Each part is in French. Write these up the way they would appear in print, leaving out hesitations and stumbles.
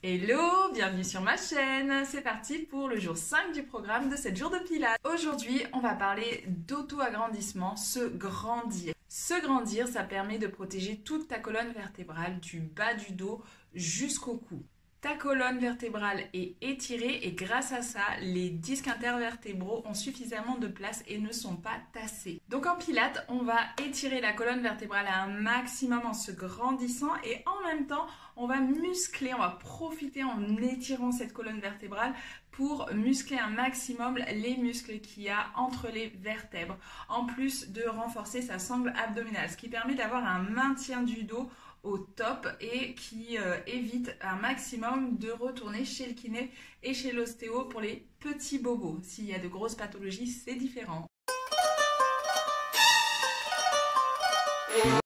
Hello, bienvenue sur ma chaîne. C'est parti pour le jour 5 du programme de 7 jours de pilates. Aujourd'hui, on va parler d'auto-agrandissement, se grandir. Se grandir, ça permet de protéger toute ta colonne vertébrale du bas du dos jusqu'au cou. Ta colonne vertébrale est étirée et grâce à ça, les disques intervertébraux ont suffisamment de place et ne sont pas tassés. Donc en pilates, on va étirer la colonne vertébrale à un maximum en se grandissant et en même temps, on va muscler, on va profiter en étirant cette colonne vertébrale pour muscler un maximum les muscles qu'il y a entre les vertèbres, en plus de renforcer sa sangle abdominale, ce qui permet d'avoir un maintien du dos au top et qui évite un maximum de retourner chez le kiné et chez l'ostéo pour les petits bobos. S'il y a de grosses pathologies, c'est différent.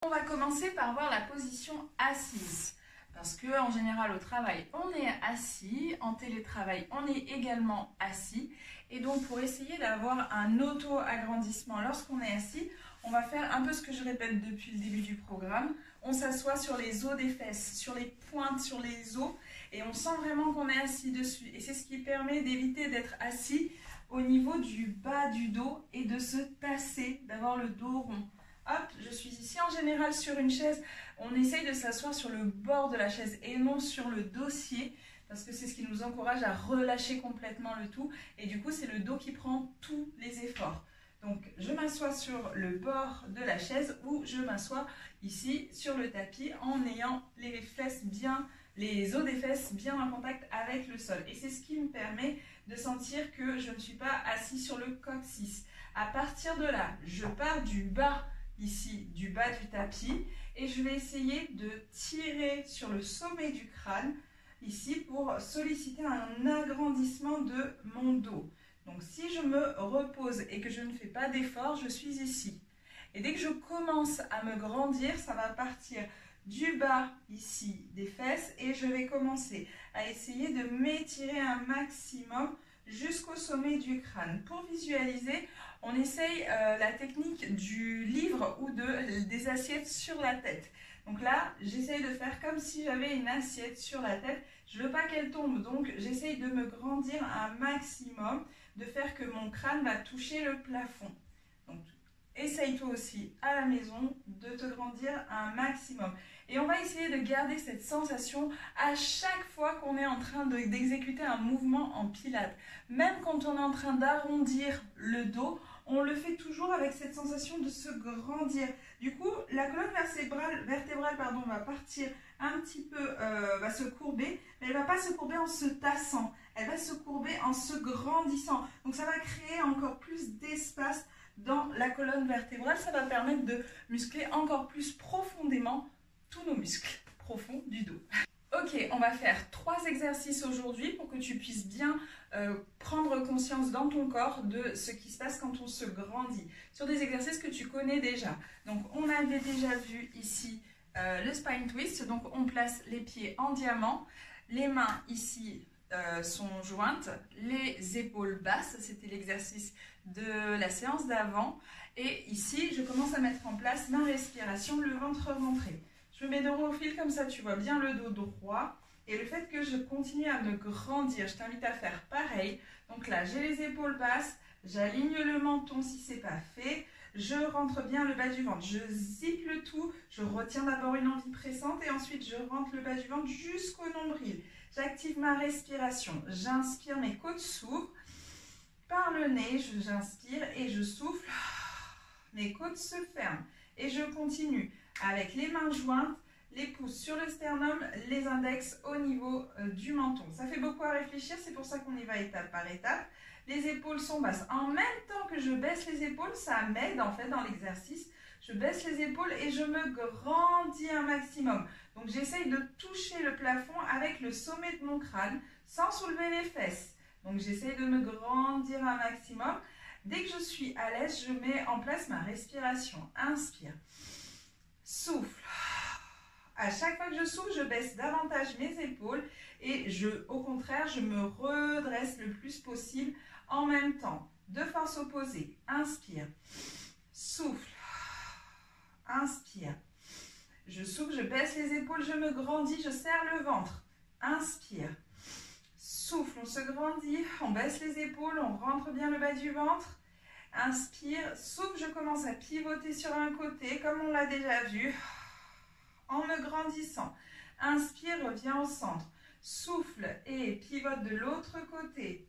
On va commencer par voir la position assise. Parce qu'en général, au travail, on est assis. En télétravail, on est également assis. Et donc, pour essayer d'avoir un auto-agrandissement lorsqu'on est assis, on va faire un peu ce que je répète depuis le début du programme. On s'assoit sur les os des fesses, sur les pointes, sur les os. Et on sent vraiment qu'on est assis dessus. Et c'est ce qui permet d'éviter d'être assis au niveau du bas du dos et de se tasser, d'avoir le dos rond. Hop, je suis ici en général sur une chaise. On essaye de s'asseoir sur le bord de la chaise et non sur le dossier parce que c'est ce qui nous encourage à relâcher complètement le tout. Et du coup, c'est le dos qui prend tous les efforts. Donc, je m'assois sur le bord de la chaise ou je m'assois ici sur le tapis en ayant les fesses bien, les os des fesses bien en contact avec le sol. Et c'est ce qui me permet de sentir que je ne suis pas assis sur le coccyx. À partir de là, je pars du bas ici, du bas du tapis et je vais essayer de tirer sur le sommet du crâne ici pour solliciter un agrandissement de mon dos. Donc si je me repose et que je ne fais pas d'effort, je suis ici. Et dès que je commence à me grandir, ça va partir du bas ici des fesses et je vais commencer à essayer de m'étirer un maximum jusqu'au sommet du crâne. Pour visualiser, on essaye la technique du livre ou des assiettes sur la tête. Donc là, j'essaye de faire comme si j'avais une assiette sur la tête. Je ne veux pas qu'elle tombe, donc j'essaye de me grandir un maximum, de faire que mon crâne va toucher le plafond. Donc, essaye toi aussi à la maison de te grandir un maximum. Et on va essayer de garder cette sensation à chaque fois qu'on est en train d'exécuter un mouvement en pilates. Même quand on est en train d'arrondir le dos, on le fait toujours avec cette sensation de se grandir. Du coup, la colonne vertébrale va partir un petit peu, va se courber, mais elle ne va pas se courber en se tassant. Elle va se courber en se grandissant. Donc ça va créer encore plus d'espace dans la colonne vertébrale. Ça va permettre de muscler encore plus profondément tous nos muscles profonds du dos. Ok, on va faire 3 exercices aujourd'hui pour que tu puisses bien prendre conscience dans ton corps de ce qui se passe quand on se grandit. Sur des exercices que tu connais déjà. Donc, on avait déjà vu ici le spine twist. Donc, on place les pieds en diamant. Les mains ici sont jointes. Les épaules basses. C'était l'exercice de la séance d'avant. Et ici, je commence à mettre en place ma respiration, le ventre rentré. Je me mets dos au fil comme ça, tu vois bien le dos droit. Et le fait que je continue à me grandir, je t'invite à faire pareil. Donc là, j'ai les épaules basses, j'aligne le menton si ce n'est pas fait. Je rentre bien le bas du ventre, je zippe le tout. Je retiens d'abord une envie pressante et ensuite je rentre le bas du ventre jusqu'au nombril. J'active ma respiration, j'inspire, mes côtes s'ouvrent. Par le nez, j'inspire et je souffle. Mes côtes se ferment et je continue. Avec les mains jointes, les pouces sur le sternum, les index au niveau du menton. Ça fait beaucoup à réfléchir, c'est pour ça qu'on y va étape par étape. Les épaules sont basses. En même temps que je baisse les épaules, ça m'aide en fait dans l'exercice. Je baisse les épaules et je me grandis un maximum. Donc j'essaye de toucher le plafond avec le sommet de mon crâne sans soulever les fesses. Donc j'essaye de me grandir un maximum. Dès que je suis à l'aise, je mets en place ma respiration. Inspire. Souffle. À chaque fois que je souffle, je baisse davantage mes épaules et au contraire, je me redresse le plus possible en même temps. Deux forces opposées. Inspire. Souffle. Inspire. Je souffle, je baisse les épaules, je me grandis, je serre le ventre. Inspire. Souffle, on se grandit, on baisse les épaules, on rentre bien le bas du ventre. Inspire, souffle, je commence à pivoter sur un côté comme on l'a déjà vu, en me grandissant. Inspire, reviens au centre. Souffle et pivote de l'autre côté.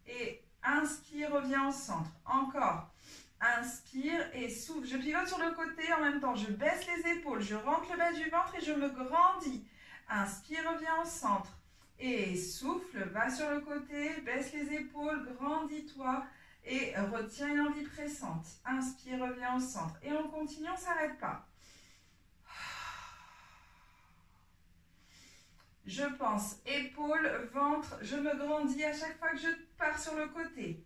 Et inspire, reviens au centre. Encore. Inspire et souffle. Je pivote sur le côté en même temps. Je baisse les épaules, je rentre le bas du ventre et je me grandis. Inspire, reviens au centre. Et souffle, va sur le côté, baisse les épaules, grandis-toi et retiens une envie pressante. Inspire, reviens au centre. Et on continue, on ne s'arrête pas. Je pense épaules, ventre, je me grandis à chaque fois que je pars sur le côté.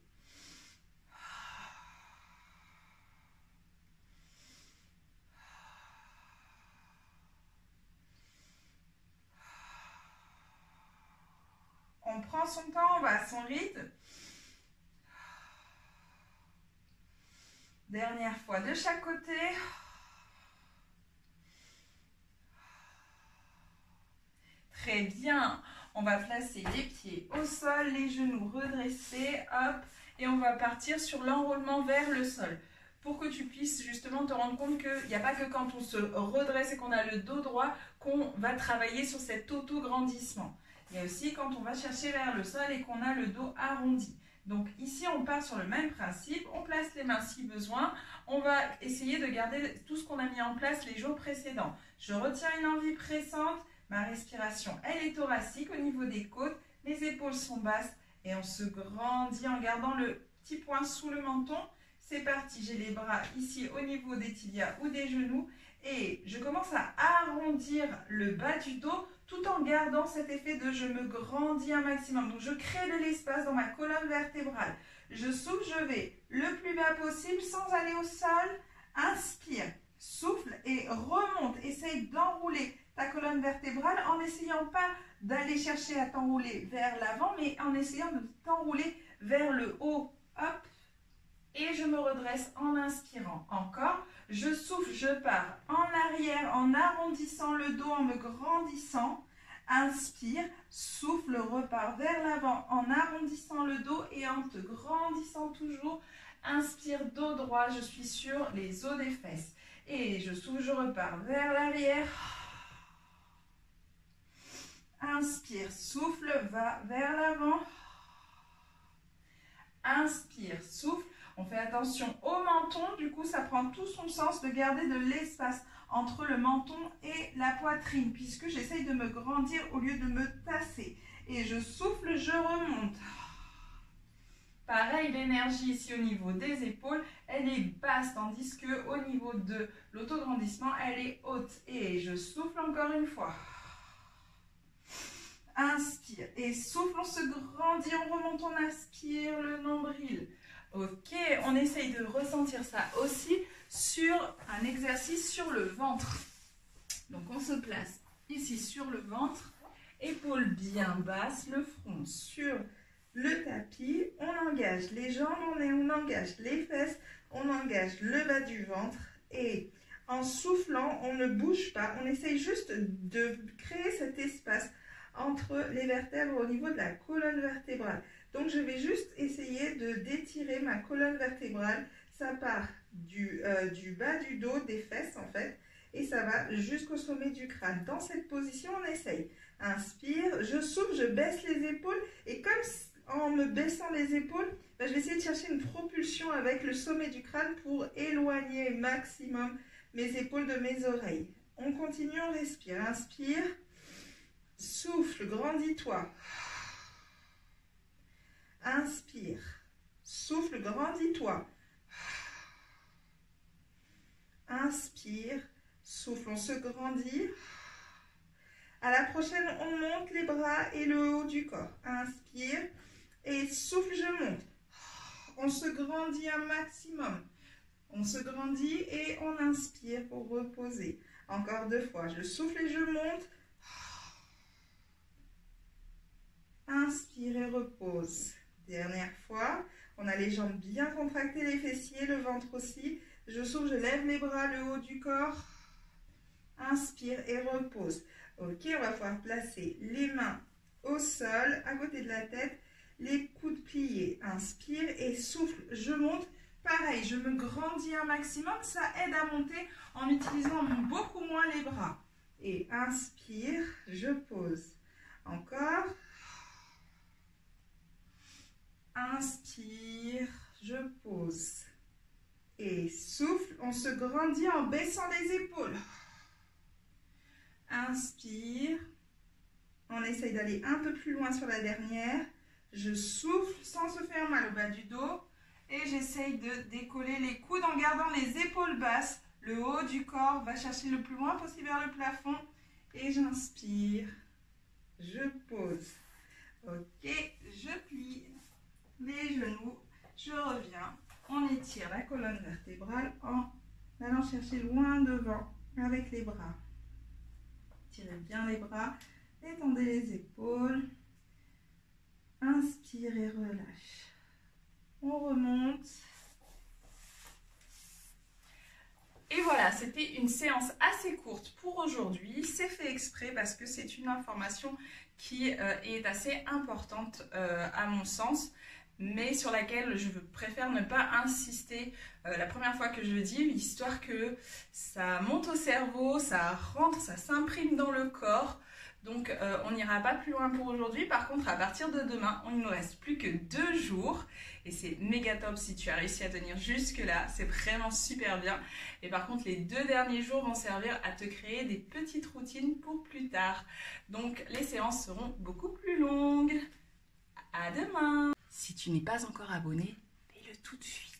On prend son temps, on va à son rythme. Dernière fois de chaque côté. Très bien. On va placer les pieds au sol, les genoux redressés, hop, et on va partir sur l'enroulement vers le sol. Pour que tu puisses justement te rendre compte qu'il n'y a pas que quand on se redresse et qu'on a le dos droit qu'on va travailler sur cet auto-grandissement. Il y a aussi quand on va chercher vers le sol et qu'on a le dos arrondi. Donc ici, on part sur le même principe, on place les mains si besoin. On va essayer de garder tout ce qu'on a mis en place les jours précédents. Je retiens une envie pressante, ma respiration, elle est thoracique au niveau des côtes, les épaules sont basses et on se grandit en gardant le petit point sous le menton. C'est parti, j'ai les bras ici au niveau des tibias ou des genoux et je commence à arrondir le bas du dos tout en gardant cet effet de je me grandis un maximum. Donc je crée de l'espace dans ma colonne vertébrale. Je souffle, je vais le plus bas possible sans aller au sol. Inspire, souffle et remonte. Essaye d'enrouler ta colonne vertébrale en n'essayant pas d'aller chercher à t'enrouler vers l'avant, mais en essayant de t'enrouler vers le haut. Hop. Et je me redresse en inspirant. Encore, je souffle, je pars en arrière en arrondissant le dos, en me grandissant. Inspire, souffle, repars vers l'avant en arrondissant le dos et en te grandissant toujours. Inspire, dos droit, je suis sur les os des fesses. Et je souffle, je repars vers l'arrière. Inspire, souffle, va vers l'avant. Inspire, souffle. On fait attention au menton, du coup ça prend tout son sens de garder de l'espace entre le menton et la poitrine, puisque j'essaye de me grandir au lieu de me tasser. Et je souffle, je remonte. Pareil, l'énergie ici au niveau des épaules, elle est basse, tandis qu'au niveau de l'autograndissement, elle est haute. Et je souffle encore une fois. Inspire et souffle, on se grandit, on remonte, on aspire le nombril. Ok, on essaye de ressentir ça aussi sur un exercice sur le ventre. Donc on se place ici sur le ventre, épaules bien basses, le front sur le tapis. On engage les jambes, on engage les fesses, on engage le bas du ventre. Et en soufflant, on ne bouge pas, on essaye juste de créer cet espace entre les vertèbres au niveau de la colonne vertébrale. Donc, je vais juste essayer d'étirer ma colonne vertébrale. Ça part du bas du dos, des fesses en fait, et ça va jusqu'au sommet du crâne. Dans cette position, on essaye. Inspire, je souffle, je baisse les épaules, et comme en me baissant les épaules, je vais essayer de chercher une propulsion avec le sommet du crâne pour éloigner maximum mes épaules de mes oreilles. On continue, on respire. Inspire, souffle, grandis-toi. Inspire, souffle, grandis-toi. Inspire, souffle, on se grandit. À la prochaine, on monte les bras et le haut du corps. Inspire et souffle, je monte. On se grandit un maximum. On se grandit et on inspire pour reposer. Encore 2 fois, je souffle et je monte. Inspire et repose. Dernière fois, on a les jambes bien contractées, les fessiers, le ventre aussi. Je souffle, je lève les bras, le haut du corps. Inspire et repose. Ok, on va pouvoir placer les mains au sol, à côté de la tête, les coudes pliés. Inspire et souffle, je monte. Pareil, je me grandis un maximum, ça aide à monter en utilisant beaucoup moins les bras. Et inspire, je pose. Encore. Inspire, je pose. Et souffle, on se grandit en baissant les épaules. Inspire. On essaye d'aller un peu plus loin sur la dernière. Je souffle sans se faire mal au bas du dos. Et j'essaye de décoller les coudes en gardant les épaules basses. Le haut du corps va chercher le plus loin possible vers le plafond. Et j'inspire. Je pose. Ok, je plie les genoux. Je reviens. On étire la colonne vertébrale en allant chercher loin devant avec les bras. Tirez bien les bras. Étendez les épaules. Inspire et relâche. On remonte. Et voilà, c'était une séance assez courte pour aujourd'hui. C'est fait exprès parce que c'est une information qui est assez importante à mon sens, mais sur laquelle je préfère ne pas insister la première fois que je le dis, histoire que ça monte au cerveau, ça rentre, ça s'imprime dans le corps. Donc on n'ira pas plus loin pour aujourd'hui. Par contre, à partir de demain, il ne nous reste plus que 2 jours. Et c'est méga top si tu as réussi à tenir jusque là. C'est vraiment super bien. Et par contre, les 2 derniers jours vont servir à te créer des petites routines pour plus tard. Donc les séances seront beaucoup plus longues. À demain. Si tu n'es pas encore abonné, fais-le tout de suite.